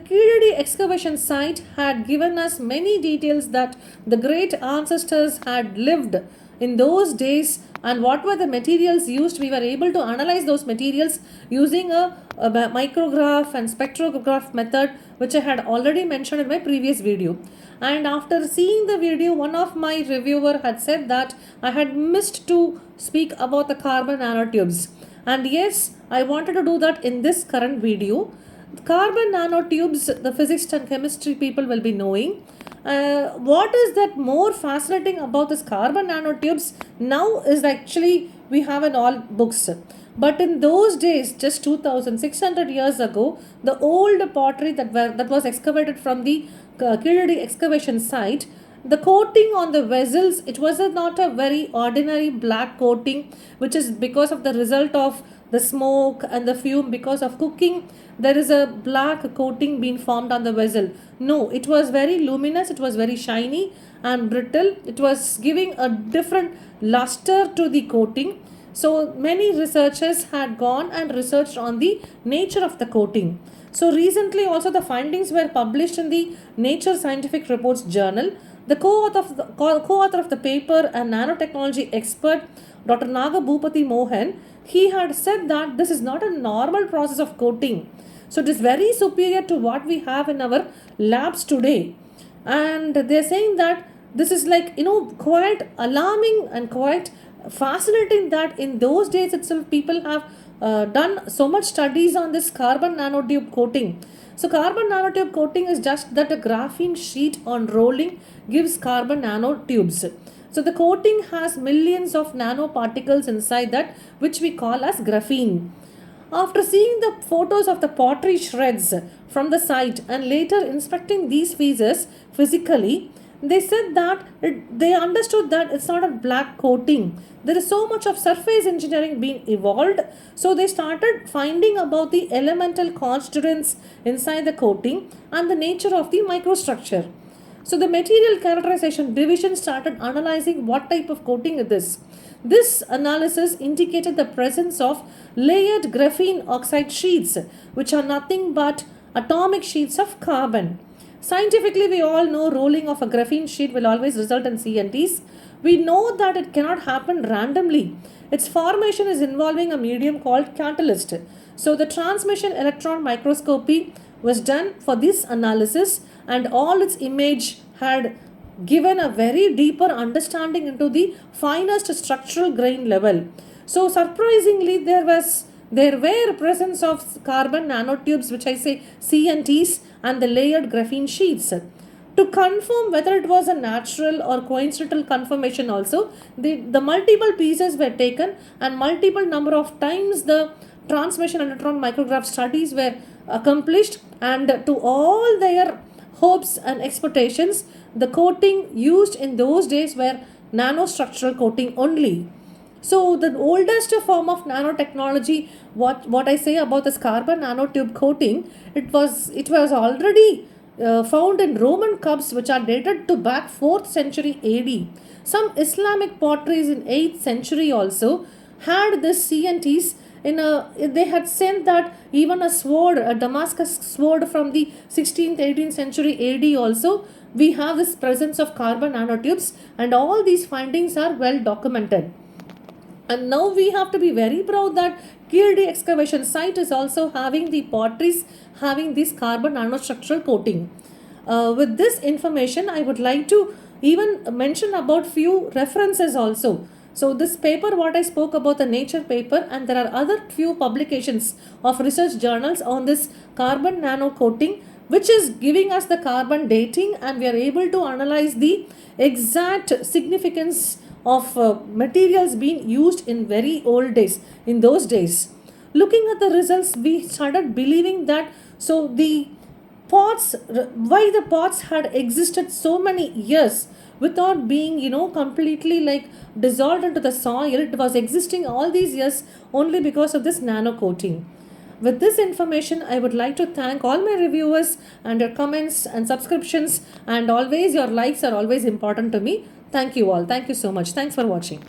Keezhadi excavation site had given us many details that the great ancestors had lived in those days and what were the materials used. We were able to analyze those materials using a micrograph and spectrograph method, which I had already mentioned in my previous video. And after seeing the video, one of my reviewer had said that I had missed to speak about the carbon nanotubes. And yes, I wanted to do that in this current video. Carbon nanotubes, the physics and chemistry people will be knowing. What is that more fascinating about this carbon nanotubes now is actually we have in all books. But in those days, just 2600 years ago, the old pottery that was excavated from the Keezhadi excavation site, the coating on the vessels, it was not a very ordinary black coating, which is because of the result of the smoke and the fume because of cooking. There is a black coating being formed on the vessel. No, it was very luminous, it was very shiny and brittle. It was giving a different luster to the coating. So many researchers had gone and researched on the nature of the coating. So recently also the findings were published in the Nature Scientific Reports journal. The co-author of the paper and nanotechnology expert Dr. Naga Bhupati Mohan, he had said that this is not a normal process of coating. So it is very superior to what we have in our labs today. And they're saying that this is like, quite alarming and quite fascinating that in those days itself people have done so much studies on this carbon nanotube coating. So carbon nanotube coating is just that a graphene sheet on rolling gives carbon nanotubes. So the coating has millions of nanoparticles inside that, which we call as graphene. After seeing the photos of the pottery shreds from the site and later inspecting these pieces physically, they said that they understood that it's not a black coating. There is so much of surface engineering being evolved. So they started finding about the elemental constituents inside the coating and the nature of the microstructure. So the material characterization division started analyzing what type of coating it is. This analysis indicated the presence of layered graphene oxide sheets, which are nothing but atomic sheets of carbon. Scientifically, we all know rolling of a graphene sheet will always result in CNTs. We know that it cannot happen randomly. Its formation is involving a medium called catalyst. So the transmission electron microscopy was done for this analysis, and all its image had given a very deeper understanding into the finest structural grain level. So surprisingly, there were presence of carbon nanotubes, which I say CNTs, and the layered graphene sheets. To confirm whether it was a natural or coincidental confirmation also, the multiple pieces were taken and multiple number of times the transmission electron micrograph studies were accomplished, and to all their hopes and expectations, the coating used in those days were nanostructural coating only. So the oldest form of nanotechnology, what I say about this carbon nanotube coating, it was already found in Roman cups, which are dated to back 4th century AD. Some Islamic potteries in 8th century also had this CNTs. They had sent that even a sword, a Damascus sword from the 16th 18th century AD also, we have this presence of carbon nanotubes, and all these findings are well documented. And now we have to be very proud that Keezhadi excavation site is also having the potteries having this carbon nanostructural coating. With this information, I would like to even mention about few references also. So this paper, what I spoke about, the Nature paper, and there are other few publications of research journals on this carbon nano coating, which is giving us the carbon dating, and we are able to analyze the exact significance of materials being used in very old days, in those days. Looking at the results, we started believing that the pots, why the pots had existed so many years without being completely like dissolved into the soil. It was existing all these years only because of this nano coating. With this information, I would like to thank all my reviewers and your comments and subscriptions, and always your likes are always important to me. Thank you all. Thank you so much. Thanks for watching.